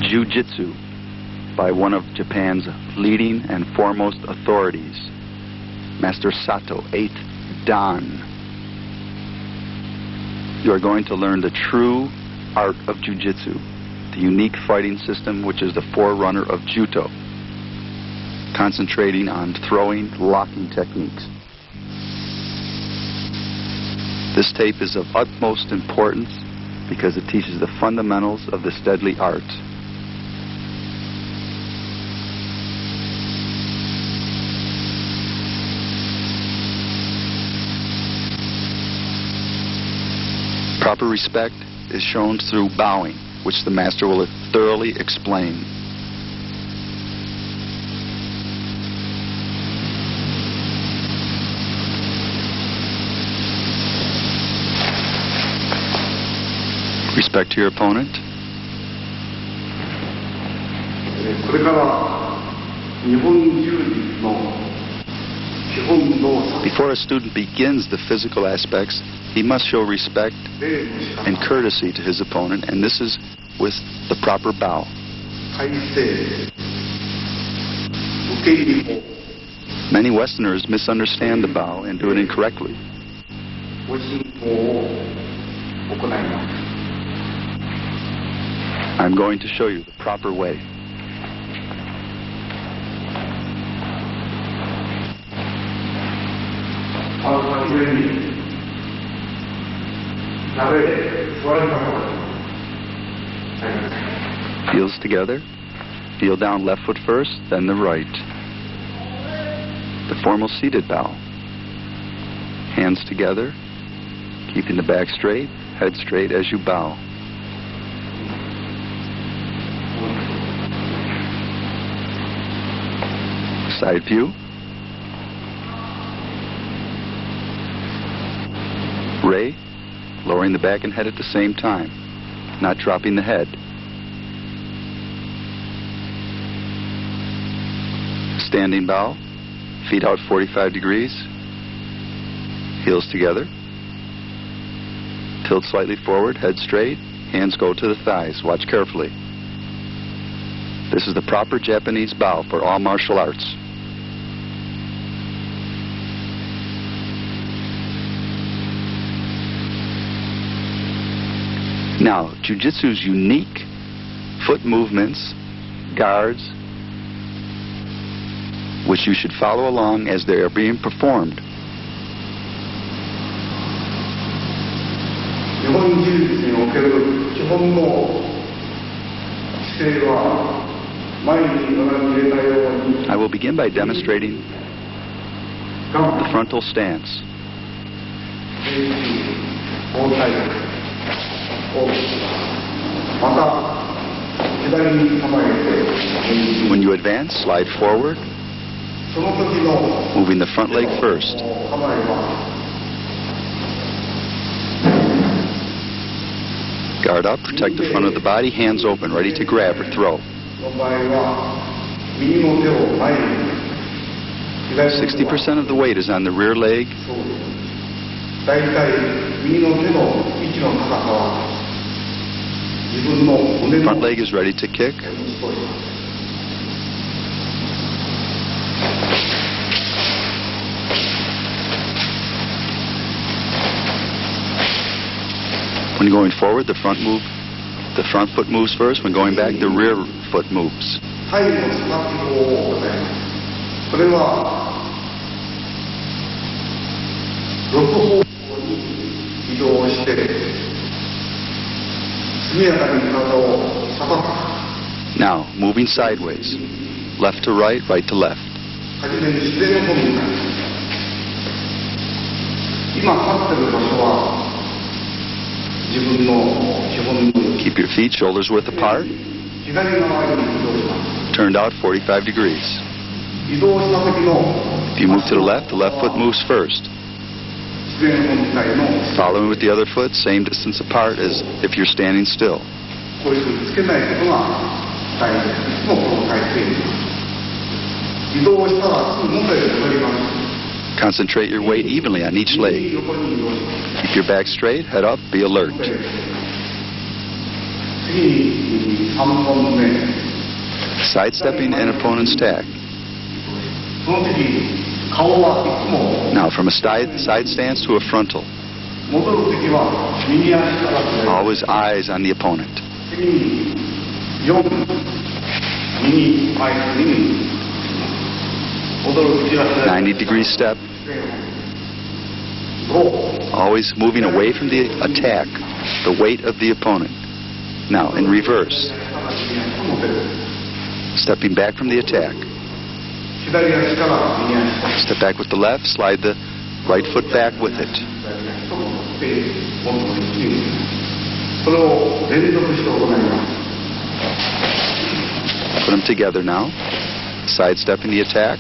Jujutsu by one of Japan's leading and foremost authorities, Master Sato, 8th Dan. You are going to learn the true art of Jujutsu, the unique fighting system which is the forerunner of Judo, concentrating on throwing, locking techniques. This tape is of utmost importance because it teaches the fundamentals of this deadly art. Proper respect is shown through bowing, which the master will thoroughly explain. Respect to your opponent. Before a student begins the physical aspects, he must show respect and courtesy to his opponent, and this is with the proper bow. Many Westerners misunderstand the bow and do it incorrectly. I'm going to show you the proper way. Heels together. Heel down, left foot first, then the right. The formal seated bow. Hands together, keeping the back straight, head straight as you bow. Side view. Ray, lowering the back and head at the same time, not dropping the head. Standing bow, feet out 45 degrees, heels together, tilt slightly forward, head straight, hands go to the thighs. Watch carefully. This is the proper Japanese bow for all martial arts. Now, Jujutsu's unique foot movements, guards, which you should follow along as they are being performed. I will begin by demonstrating the frontal stance. When you advance, slide forward, moving the front leg first. Guard up, protect the front of the body, hands open, ready to grab or throw. 60% of the weight is on the rear leg. Front leg is ready to kick. When going forward, the front foot moves first. When going back, the rear foot moves. Now, moving sideways, left to right, right to left. Keep your feet shoulders width apart, turned out 45 degrees. If you move to the left foot moves first. Following with the other foot, same distance apart as if you're standing still. Concentrate your weight evenly on each leg. Keep your back straight, head up, be alert. Sidestepping an opponent's attack. Now, from a side stance to a frontal. Always eyes on the opponent. 90-degree step. Always moving away from the attack, the weight of the opponent. Now, in reverse. Stepping back from the attack. Step back with the left, slide the right foot back with it. Put them together now. Sidestepping the attack.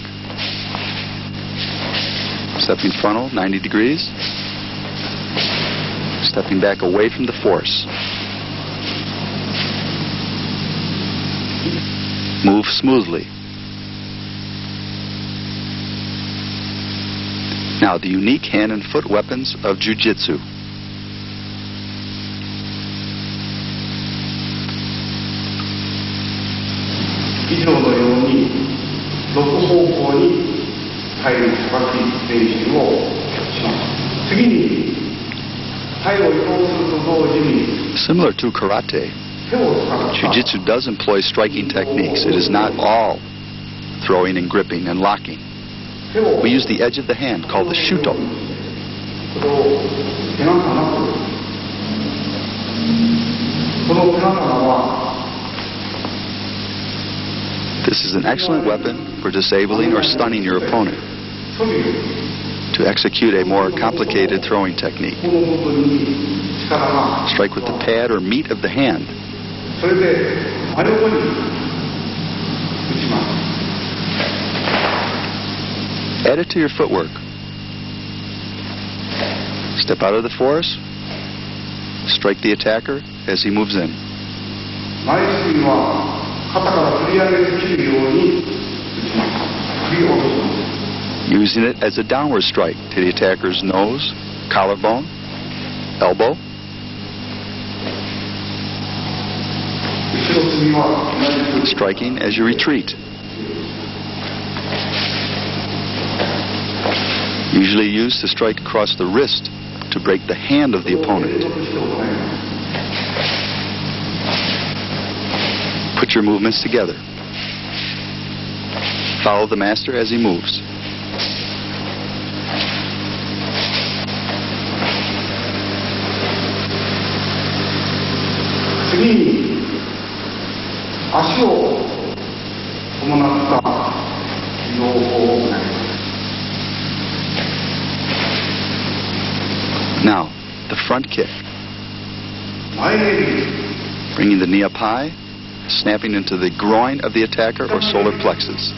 Stepping frontal, 90 degrees. Stepping back away from the force. Move smoothly. Now, the unique hand and foot weapons of Jujutsu. Similar to karate, Jujutsu does employ striking techniques. It is not all throwing and gripping and locking. We use the edge of the hand, called the shuto. This is an excellent weapon for disabling or stunning your opponent to execute a more complicated throwing technique. Strike with the pad or meat of the hand. Add it to your footwork. Step out of the force. Strike the attacker as he moves in. Using it as a downward strike to the attacker's nose, collarbone, elbow. Striking as you retreat. Usually used to strike across the wrist to break the hand of the opponent. Put your movements together. Follow the master as he moves. Now, the front kick. Bringing the knee up high, snapping into the groin of the attacker or solar plexus.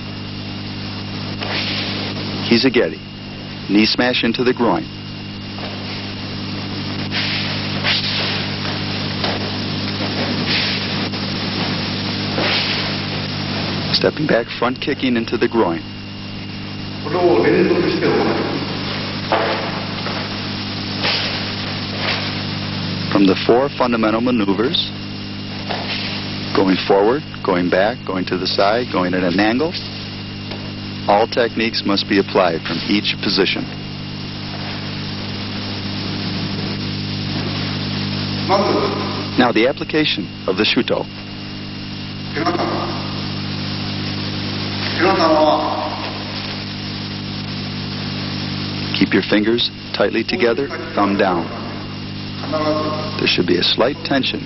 Kizageri. Knee smash into the groin. Stepping back, front kicking into the groin. From the 4 fundamental maneuvers, going forward, going back, going to the side, going at an angle, all techniques must be applied from each position. Now the application of the shuto. Keep your fingers tightly together, thumb down. There should be a slight tension.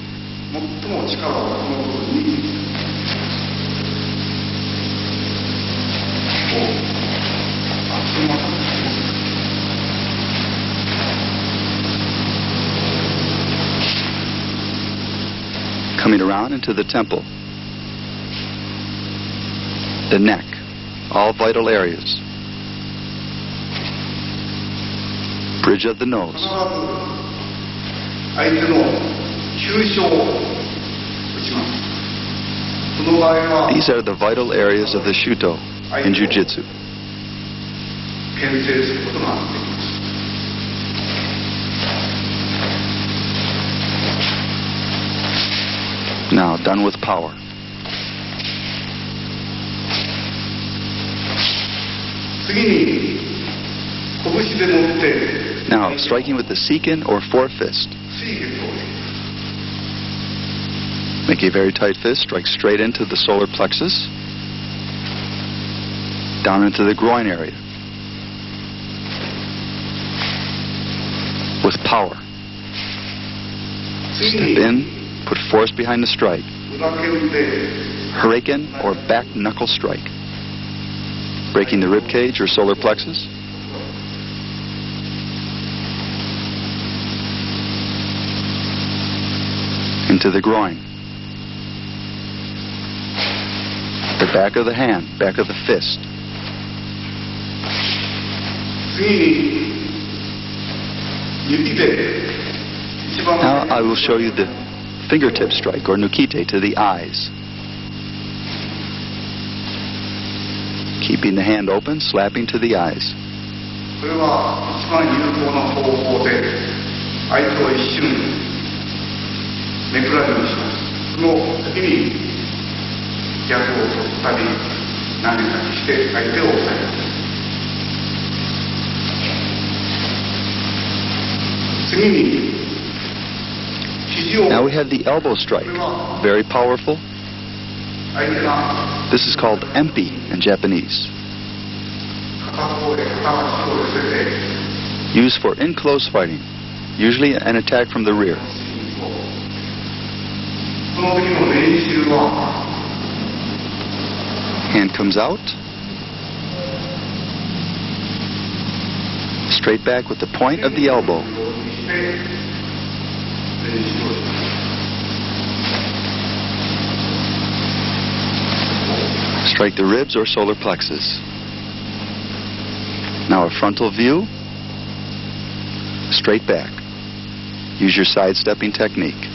Coming around into the temple, the neck, all vital areas. Bridge of the nose. These are the vital areas of the shuto in Jujutsu. Now, done with power. Now, striking with the seiken or forefist. Make a very tight fist, strike straight into the solar plexus, down into the groin area. With power. Step in, put force behind the strike. Hurricane or back knuckle strike. Breaking the rib cage or solar plexus. Into the groin. The back of the hand, back of the fist. Now I will show you the fingertip strike or nukite to the eyes. Keeping the hand open, slapping to the eyes. Now we have the elbow strike, very powerful. This is called empi in Japanese. Used for in-close fighting, usually an attack from the rear. Hand comes out. Straight back with the point of the elbow. Strike the ribs or solar plexus. Now a frontal view. Straight back. Use your sidestepping technique.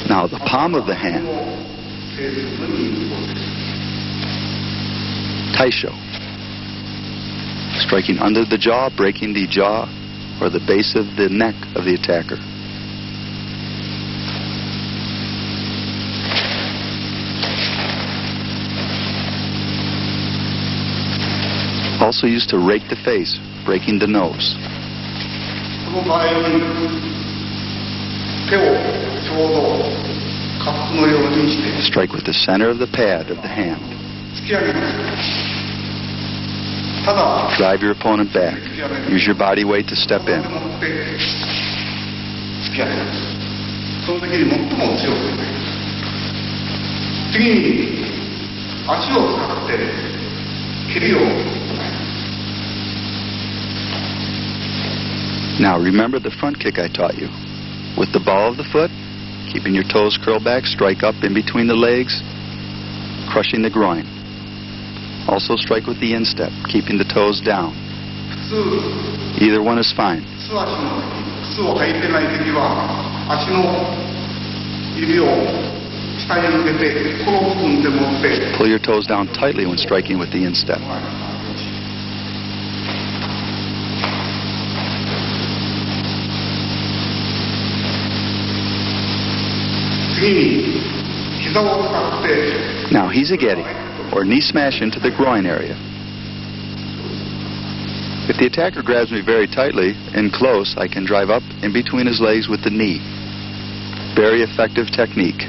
Now the palm of the hand. Taisho. Striking under the jaw, breaking the jaw or the base of the neck of the attacker. Also used to rake the face, breaking the nose. Strike with the center of the pad of the hand. Drive your opponent back. Use your body weight to step in. Now remember the front kick I taught you. With the ball of the foot, keeping your toes curled back, strike up in between the legs, crushing the groin. Also strike with the instep, keeping the toes down. Either one is fine. Pull your toes down tightly when striking with the instep. Now hizageri, or knee smash into the groin area. If the attacker grabs me very tightly and close, I can drive up in between his legs with the knee. Very effective technique.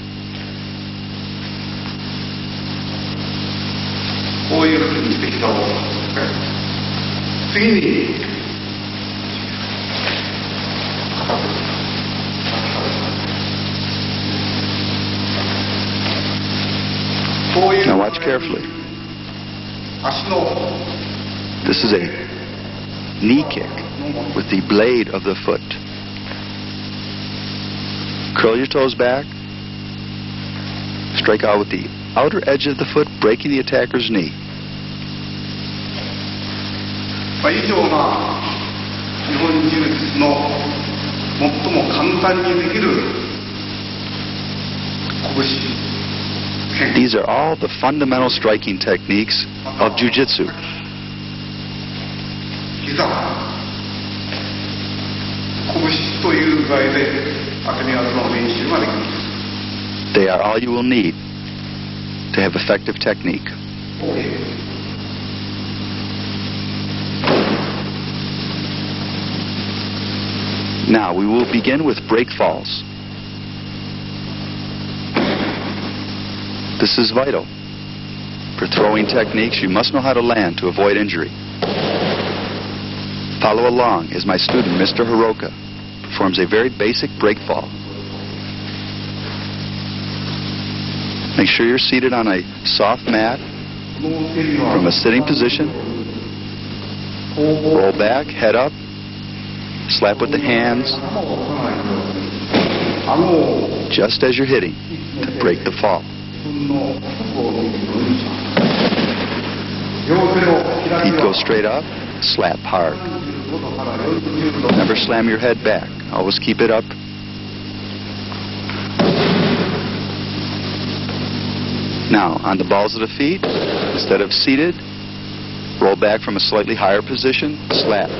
Now watch carefully. This is a knee kick with the blade of the foot. Curl your toes back. Strike out with the outer edge of the foot, breaking the attacker's knee. These are all the fundamental striking techniques of Jujutsu. 膝、拳という具合で当て身技の練習ができます。 They are all you will need to have effective technique. Now we will begin with break falls. This is vital. For throwing techniques, you must know how to land to avoid injury. Follow along as my student, Mr. Hiroka, performs a very basic break fall. Make sure you're seated on a soft mat from a sitting position. Roll back, head up, slap with the hands, just as you're hitting to break the fall. Feet go straight up, slap hard. Never slam your head back. Always keep it up. Now, on the balls of the feet, instead of seated, roll back from a slightly higher position, slap.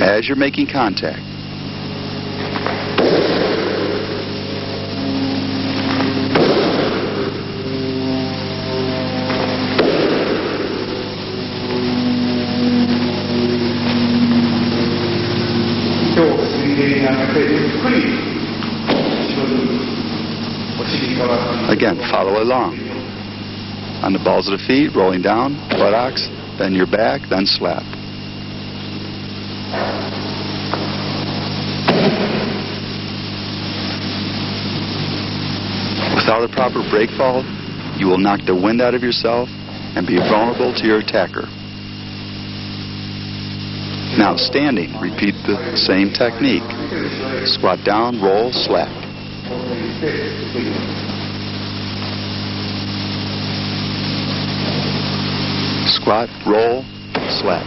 As you're making contact. Again, follow along. On the balls of the feet, rolling down, buttocks, then your back, then slap. Without a proper break fall, you will knock the wind out of yourself and be vulnerable to your attacker. Now, standing, repeat the same technique. Squat down, roll, slap. Squat, roll, slap.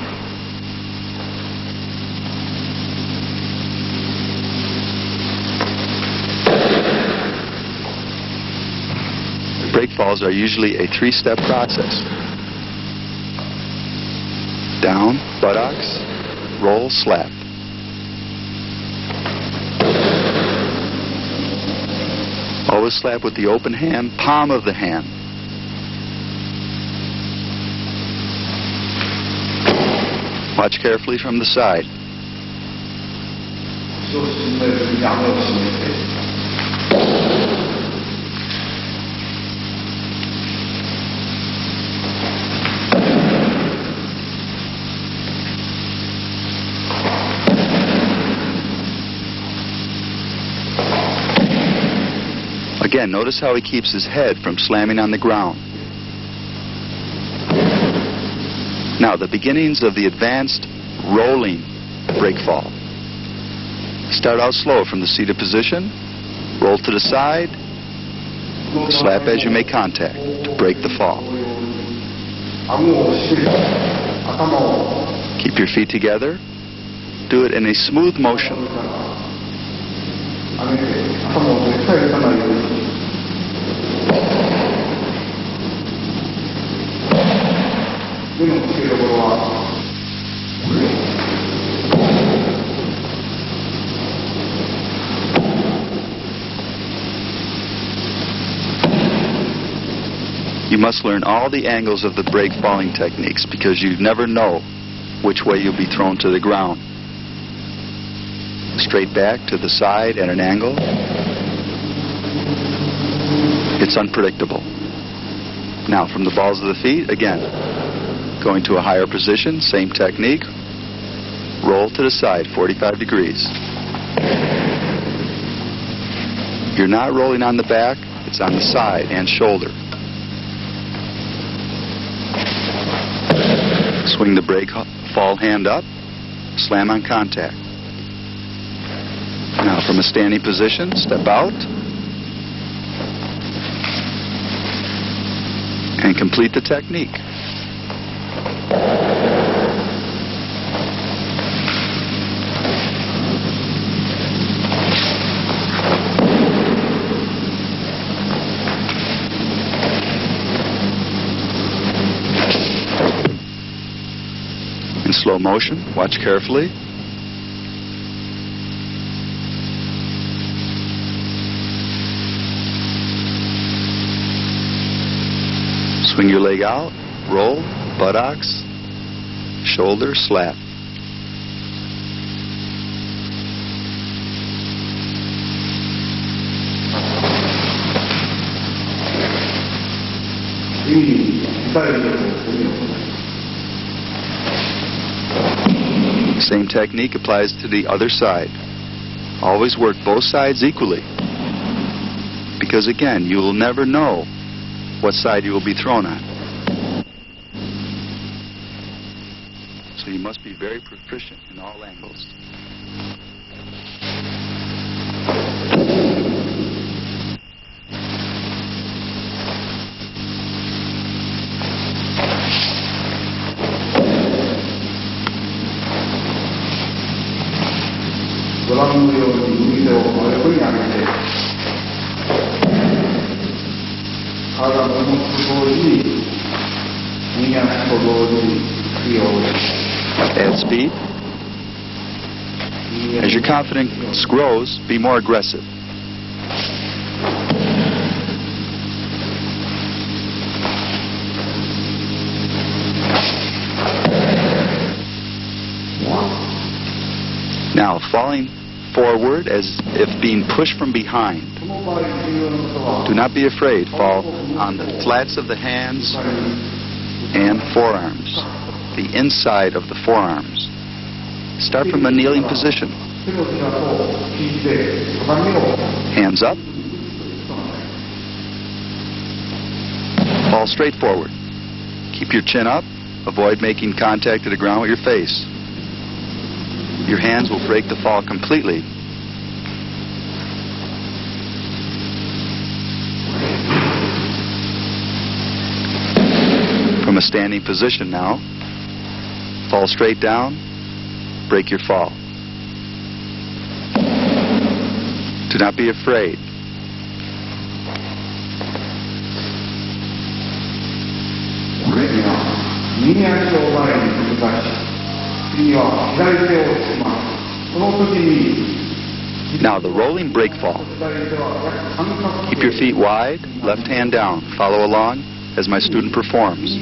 Break falls are usually a three-step process. Down, buttocks, roll, slap. Always slap with the open hand, palm of the hand. Watch carefully from the side. Again, notice how he keeps his head from slamming on the ground. Now, the beginnings of the advanced rolling break fall. Start out slow from the seated position, roll to the side, slap as you make contact to break the fall. Keep your feet together. Do it in a smooth motion. You must learn all the angles of the break falling techniques because you never know which way you'll be thrown to the ground. Straight back, to the side, at an angle. It's unpredictable. Now, from the balls of the feet, again, going to a higher position, same technique. Roll to the side, 45 degrees. You're not rolling on the back, it's on the side and shoulder. Swing the break fall hand up, slam on contact. Now, from a standing position, step out and complete the technique. Slow motion. Watch carefully. Swing your leg out, roll, buttocks, shoulder, slap. Same technique applies to the other side. Always work both sides equally. Because again, you will never know what side you will be thrown on. So you must be very proficient in all angles. Add speed. As your confidence grows, be more aggressive. Now, falling forward as if being pushed from behind. Do not be afraid. Fall on the flats of the hands and forearms, the inside of the forearms. Start from a kneeling position. Hands up. Fall straight forward. Keep your chin up. Avoid making contact to the ground with your face. Your hands will break the fall completely. From a standing position now, fall straight down, break your fall. Do not be afraid. Now the rolling break fall. Keep your feet wide, left hand down. Follow along as my student performs.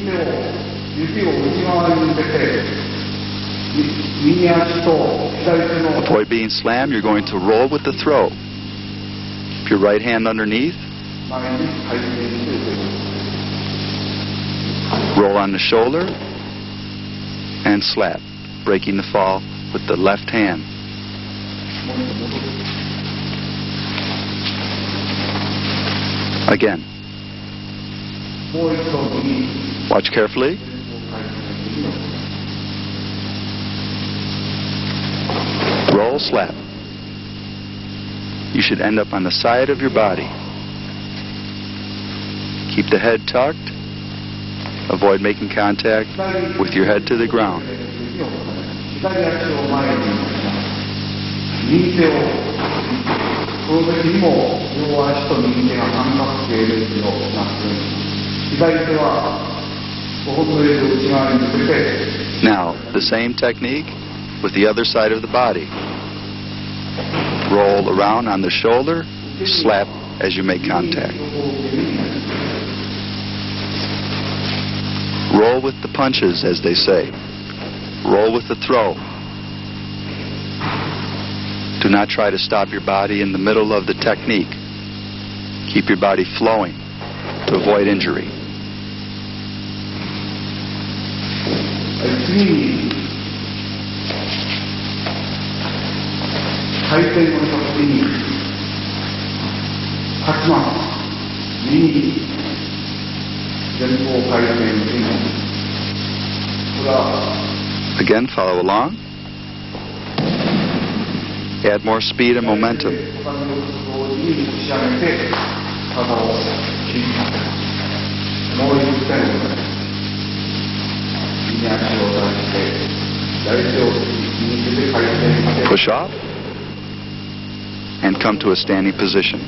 Avoid being slammed. You're going to roll with the throw. Keep your right hand underneath. Roll on the shoulder and slap, breaking the fall with the left hand. Again. Watch carefully. Roll, slap. You should end up on the side of your body. Keep the head tucked. Avoid making contact with your head to the ground. Now, the same technique with the other side of the body. Roll around on the shoulder, slap as you make contact. Roll with the punches, as they say. Roll with the throw. Do not try to stop your body in the middle of the technique. Keep your body flowing to avoid injury. Again, follow along. Add more speed and momentum. Push off and come to a standing position.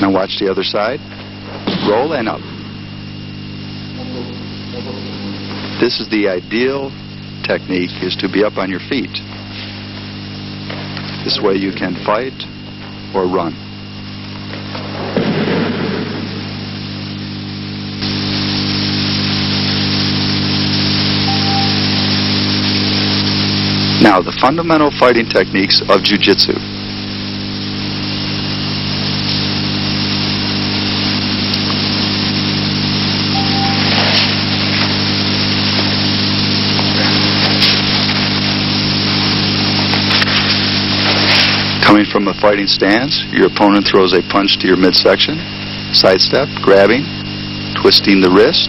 Now watch the other side. Roll and up. This is the ideal technique, is to be up on your feet. This way you can fight or run. Now, the fundamental fighting techniques of Jujutsu. Coming from a fighting stance, your opponent throws a punch to your midsection, sidestep, grabbing, twisting the wrist,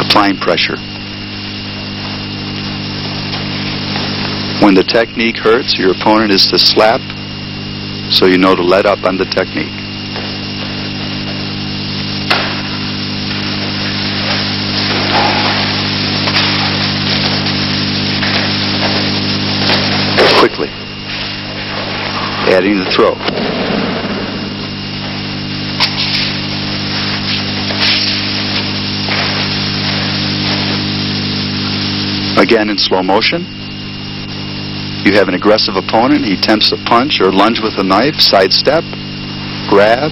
applying pressure. When the technique hurts, your opponent is to slap, so you know to let up on the technique. Quickly, adding the throw. Again in slow motion. You have an aggressive opponent. He attempts a punch or lunge with a knife, sidestep, grab,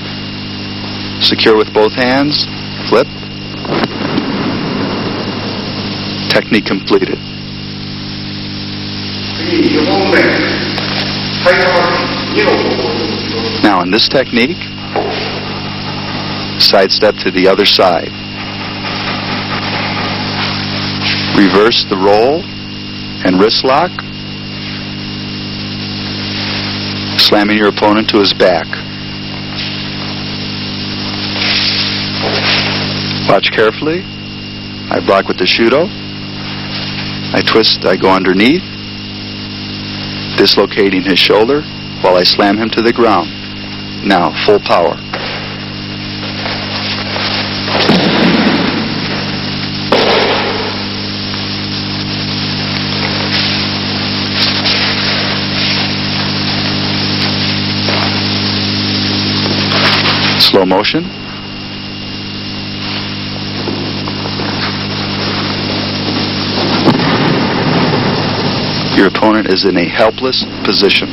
secure with both hands, flip. Technique completed. Now in this technique, sidestep to the other side. Reverse the roll and wrist lock, slamming your opponent to his back. Watch carefully. I block with the Shudo. I twist, I go underneath, dislocating his shoulder while I slam him to the ground. Now, full power. Slow motion. Your opponent is in a helpless position.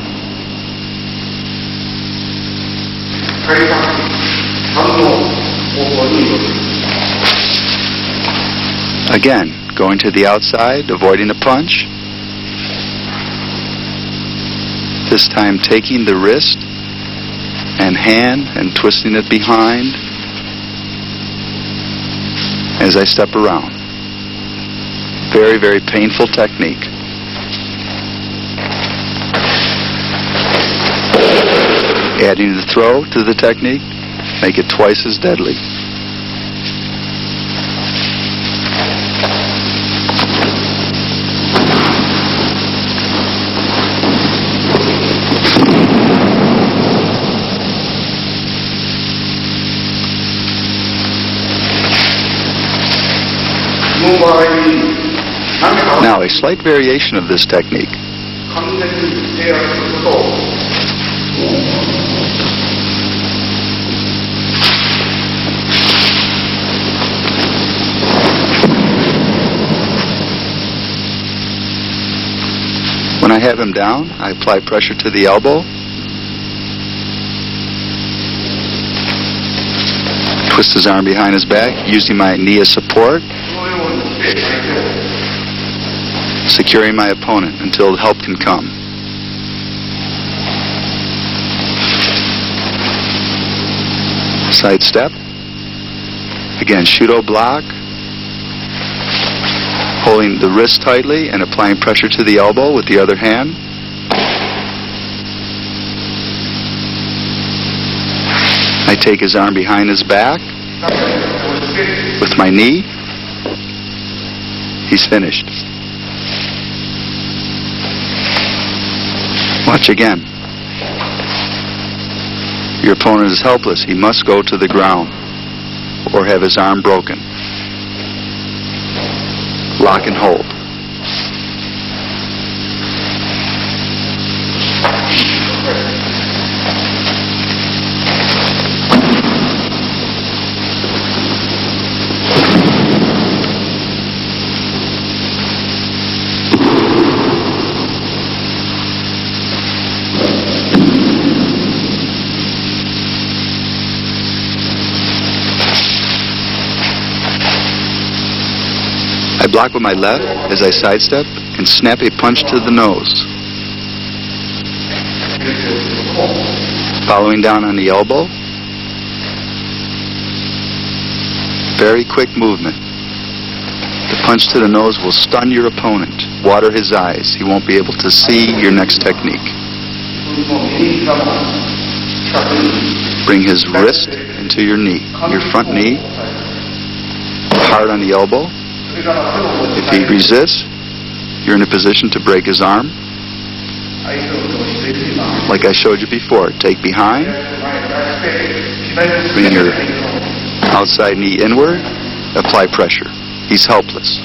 Again, going to the outside, avoiding a punch. This time taking the wrist and hand and twisting it behind as I step around. Very, very painful technique. Adding the throw to the technique, make it twice as deadly. Now, a slight variation of this technique. When I have him down, I apply pressure to the elbow, twist his arm behind his back, using my knee as support, securing my opponent until help can come. Side step. Again, Shudo block, holding the wrist tightly and applying pressure to the elbow with the other hand. I take his arm behind his back with my knee. He's finished. Watch again. Your opponent is helpless. He must go to the ground or have his arm broken. Lock and hold. Block with my left as I sidestep and snap a punch to the nose. Following down on the elbow. Very quick movement. The punch to the nose will stun your opponent, water his eyes. He won't be able to see your next technique. Bring his wrist into your knee, your front knee, hard on the elbow. If he resists, you're in a position to break his arm. Like I showed you before, take behind, bring your outside knee inward, apply pressure. He's helpless.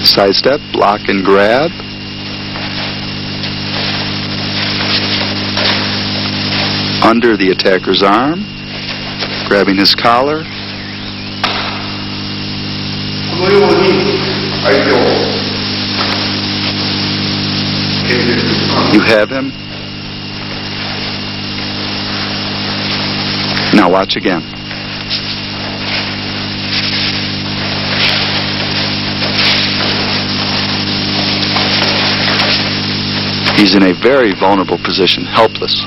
Sidestep, block and grab. Under the attacker's arm, grabbing his collar. You have him. Now watch again. He's in a very vulnerable position, helpless.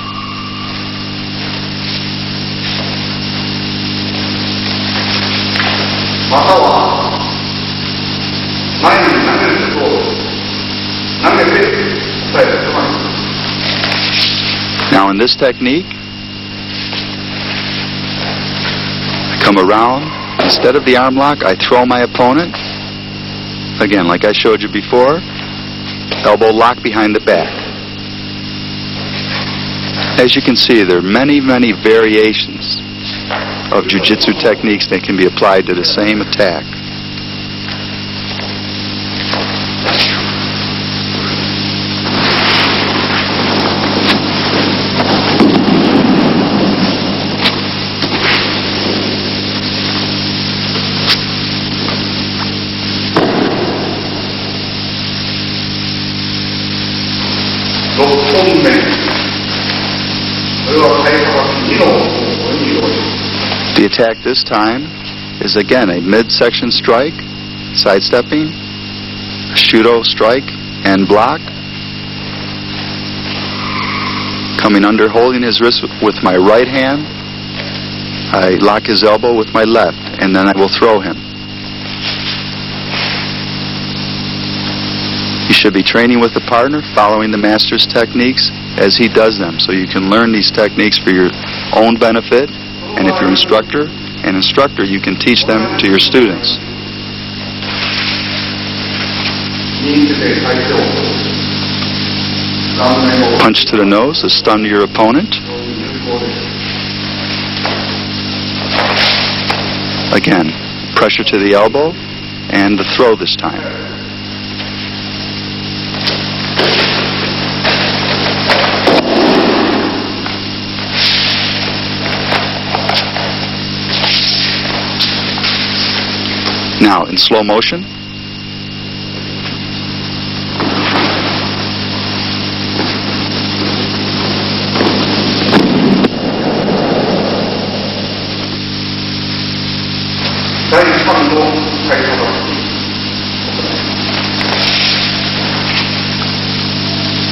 Now in this technique, I come around. Instead of the arm lock, I throw my opponent. Again, like I showed you before, elbow lock behind the back. As you can see, there are many, many variations of jiu-jitsu techniques that can be applied to the same attack. The attack this time is again a midsection strike, sidestepping, shudo strike and block. Coming under, holding his wrist with my right hand, I lock his elbow with my left, and then I will throw him. You should be training with a partner, following the master's techniques as he does them, so you can learn these techniques for your own benefit, and if you're an instructor, you can teach them to your students. Punch to the nose to stun your opponent. Again, pressure to the elbow and the throw this time. Now, in slow motion.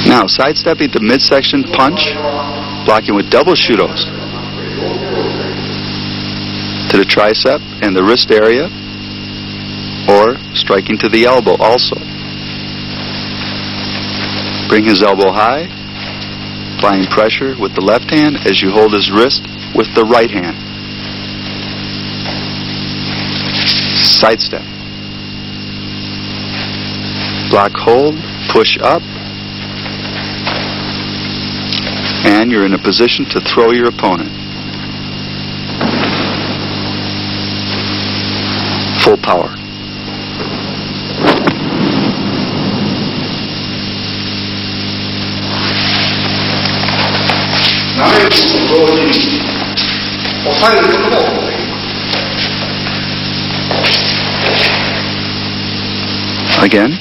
Now, sidestepping the midsection punch, blocking with double shudos to the tricep and the wrist area, or striking to the elbow also. Bring his elbow high, applying pressure with the left hand as you hold his wrist with the right hand. Sidestep. Block, hold, push up, and you're in a position to throw your opponent. Full power. Again.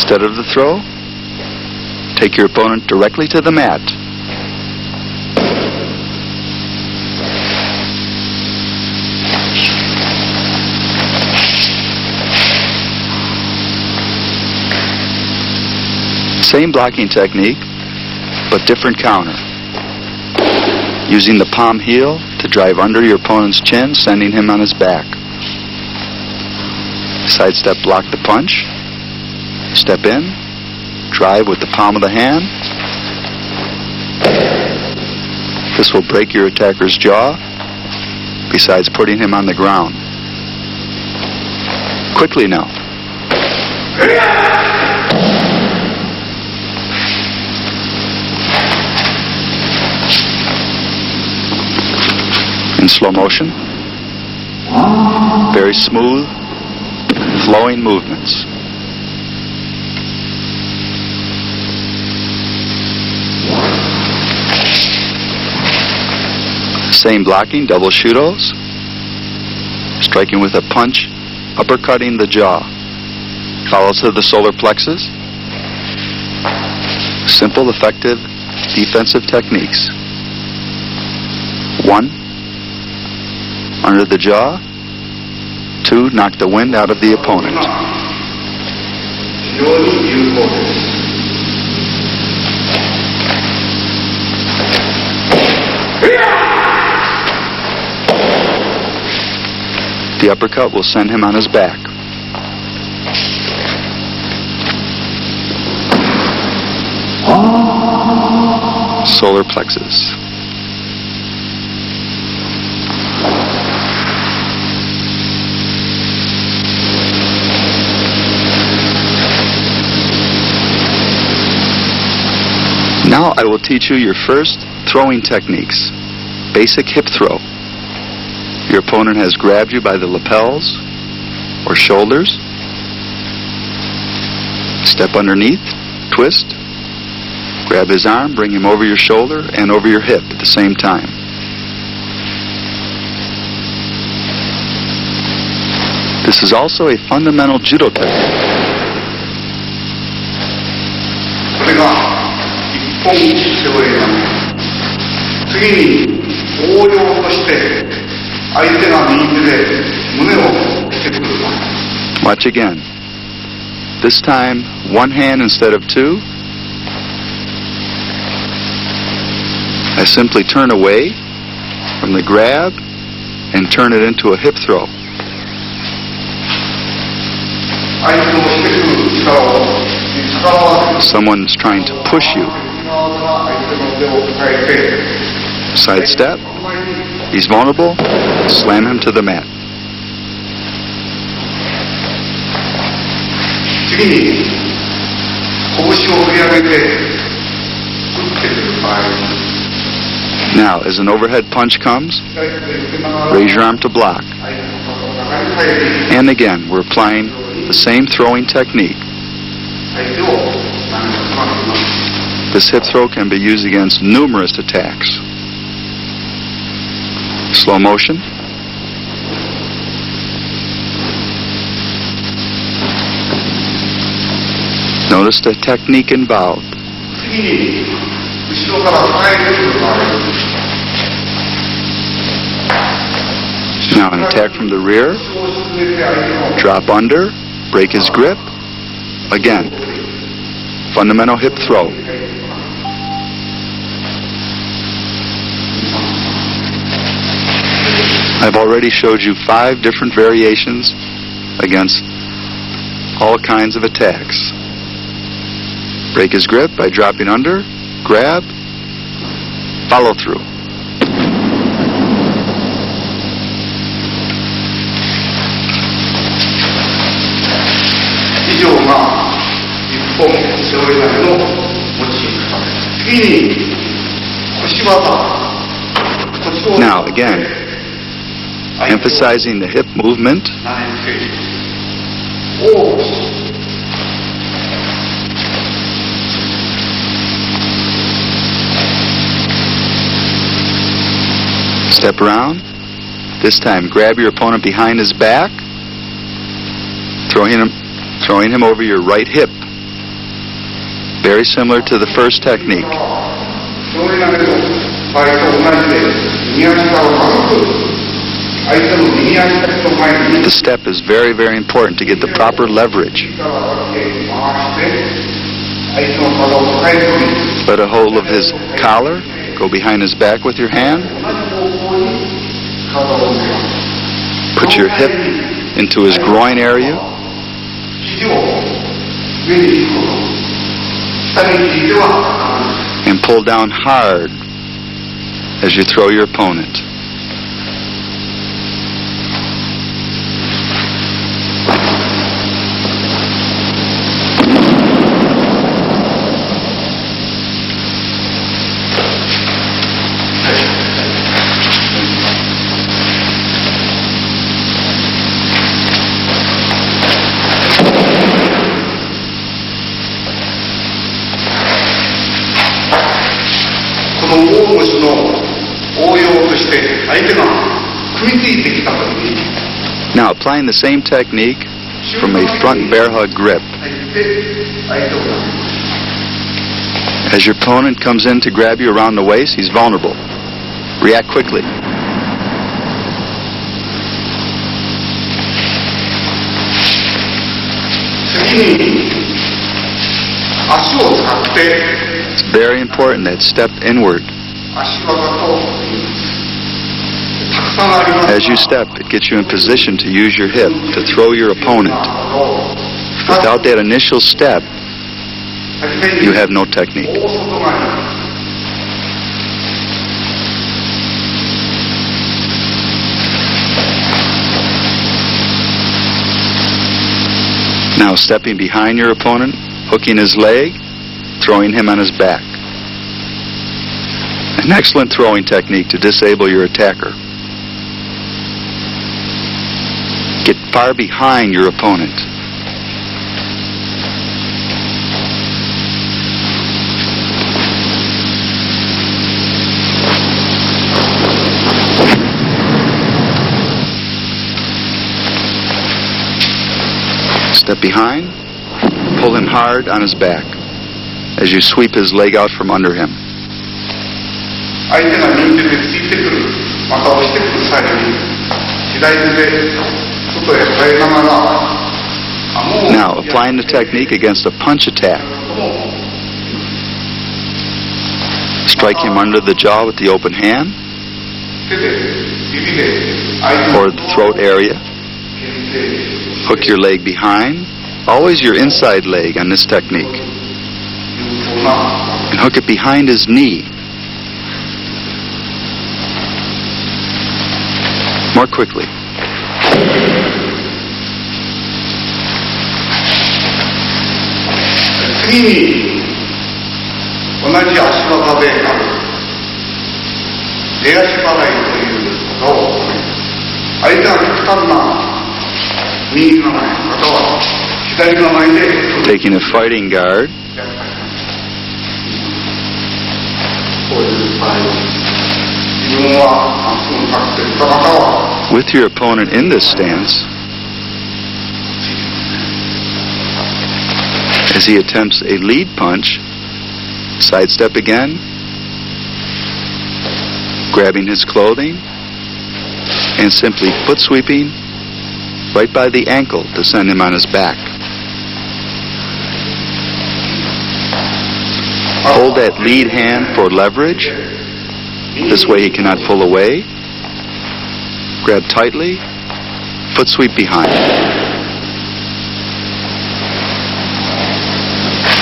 Instead of the throw, take your opponent directly to the mat. Same blocking technique, but different counter. Using the palm heel to drive under your opponent's chin, sending him on his back. Sidestep, block the punch. Step in, drive with the palm of the hand. This will break your attacker's jaw, besides putting him on the ground. Quickly now. In slow motion. Very smooth, flowing movements. Same blocking, double shudos. Striking with a punch, uppercutting the jaw. Follows to the solar plexus. Simple, effective, defensive techniques. 1. Under the jaw. 2. Knock the wind out of the opponent. The uppercut will send him on his back. Solar plexus. Now I will teach you your first throwing techniques. Basic hip throw. Your opponent has grabbed you by the lapels or shoulders. Step underneath, twist, grab his arm, bring him over your shoulder and over your hip at the same time. This is also a fundamental judo technique. これが一本背負い投げ。次に応用として相手が右手で胸を押してくる。 Watch again. This time, one hand instead of two. I simply turn away from the grab and turn it into a hip throw. 相手の押してくる力を逆らわず Someone's trying to push you. 相手の腕を抱えて Sidestep. He's vulnerable. Slam him to the mat. 次に拳を振り上げて打ってくる場合 Now, as an overhead punch comes, raise your arm to block. And again, we're applying the same throwing technique. This hip throw can be used against numerous attacks. Slow motion. Notice the technique involved. Now an attack from the rear. Drop under. Break his grip. Again. Fundamental hip throw. I've already showed you 5 different variations against all kinds of attacks. Break his grip by dropping under, grab, follow through. Now again, emphasizing the hip movement. Step around. This time, grab your opponent behind his back, throwing him over your right hip. Very similar to the first technique. 背負い投げの場合と同じで、右足から軽く相手の右足先の前に The step is very, very important to get the proper leverage. 回して相手の体を抱え込み Let a hold of his collar, go behind his back with your hand, 同じ方向に体を向けます。 put your hip into his groin area, 肘を上に引くこと、下に引いては and pull down hard as you throw your opponent. Now, applying the same technique from a front bear hug grip. As your opponent comes in to grab you around the waist, he's vulnerable. React quickly. It's very important that step inward. As you step, it gets you in position to use your hip to throw your opponent. Without that initial step, you have no technique. Now stepping behind your opponent, hooking his leg, throwing him on his back. An excellent throwing technique to disable your attacker. Get far behind your opponent. Step behind, pull him hard on his back as you sweep his leg out from under him. Now, applying the technique against a punch attack. Strike him under the jaw with the open hand or the throat area. Hook your leg behind, always your inside leg on this technique. And hook it behind his knee. More quickly. Taking a fighting guard. With your opponent in this stance, as he attempts a lead punch, sidestep again, grabbing his clothing, and simply foot sweeping right by the ankle to send him on his back. Hold that lead hand for leverage. This way he cannot pull away. Grab tightly, foot sweep behind.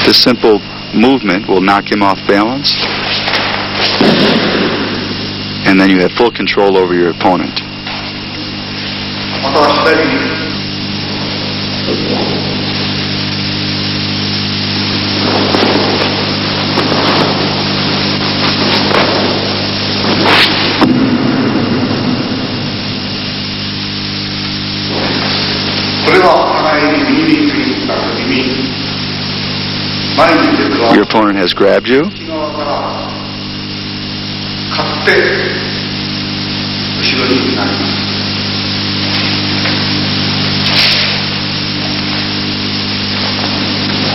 This simple movement will knock him off balance, and then you have full control over your opponent. Your opponent has grabbed you.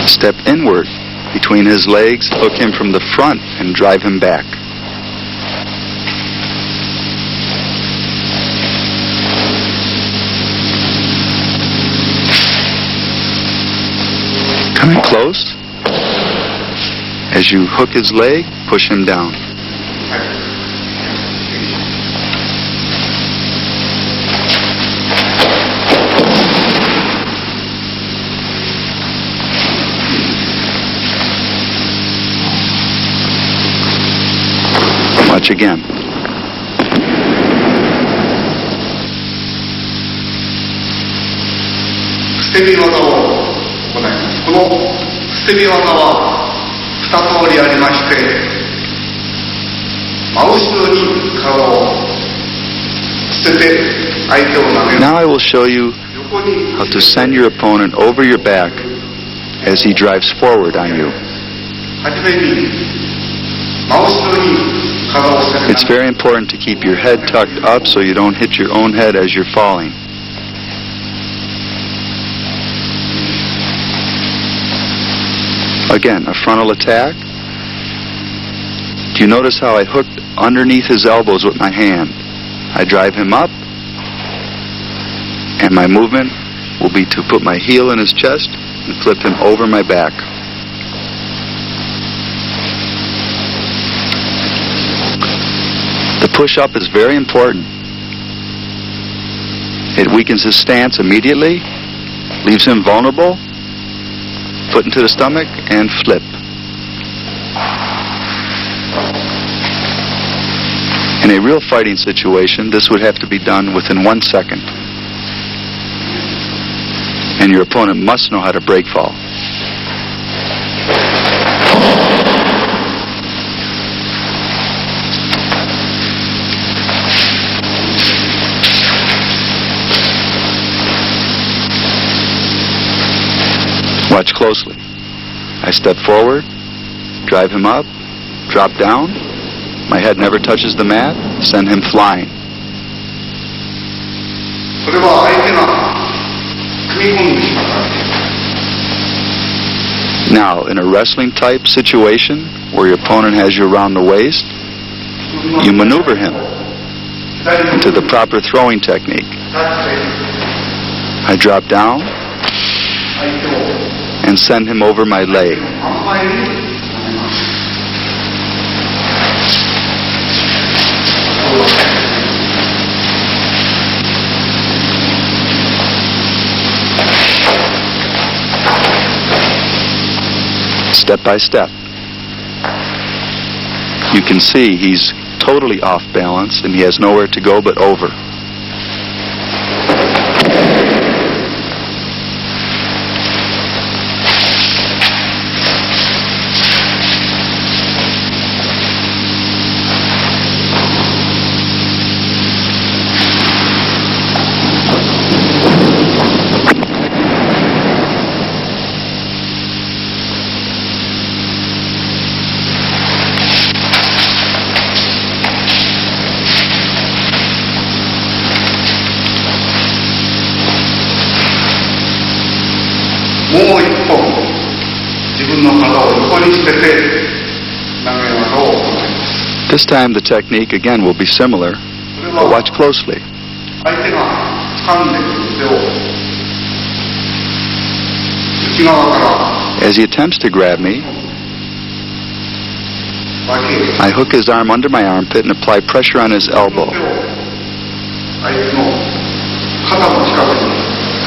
Step inward between his legs, hook him from the front and drive him back. Coming close. As you hook his leg, push him down. Watch again. Step技を行います。このステップ技は2通りありまして、真後ろに体を捨てて相手を投げる。Now I will show you how to send your opponent over your back as he drives forward on you. はじめに真後ろに It's very important to keep your head tucked up so you don't hit your own head as you're falling. Again, a frontal attack. Do you notice how I hooked underneath his elbows with my hand? I drive him up, and my movement will be to put my heel in his chest and flip him over my back. The push-up is very important. It weakens his stance immediately, leaves him vulnerable, foot into the stomach, and flip. In a real fighting situation, this would have to be done within 1 second. And your opponent must know how to break fall. Watch closely. I step forward, drive him up, drop down. My head never touches the mat, send him flying. Now, in a wrestling type situation where your opponent has you around the waist, you maneuver him into the proper throwing technique. I drop down and send him over my leg. Step by step. You can see he's totally off balance and he has nowhere to go but over. This time the technique again will be similar, but watch closely. As he attempts to grab me, I hook his arm under my armpit and apply pressure on his elbow.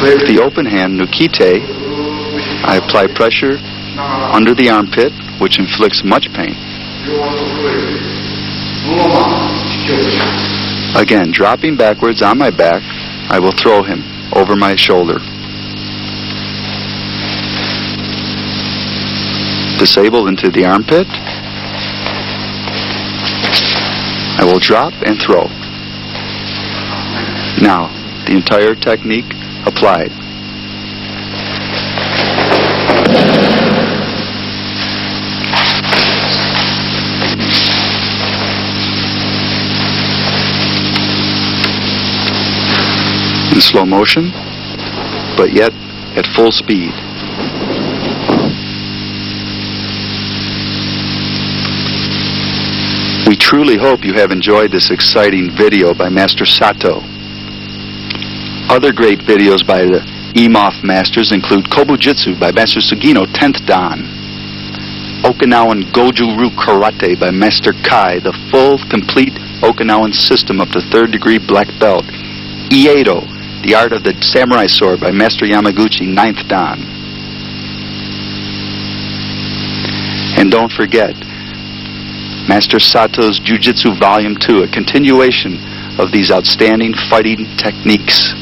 With the open hand, nukite, I apply pressure under the armpit, which inflicts much pain. Again, dropping backwards on my back, I will throw him over my shoulder. Disable into the armpit. I will drop and throw. Now, the entire technique applied. In slow motion, but yet at full speed. We truly hope you have enjoyed this exciting video by Master Sato. Other great videos by the EMOF masters include Kobujutsu by Master Sugino, 10th Dan. Okinawan Goju-Ryu Karate by Master Kai, the full, complete Okinawan system up to 3rd degree black belt. Iedo, the art of the samurai sword by Master Yamaguchi, 9th Dan. And don't forget, Master Sato's Jujutsu Volume 2, a continuation of these outstanding fighting techniques.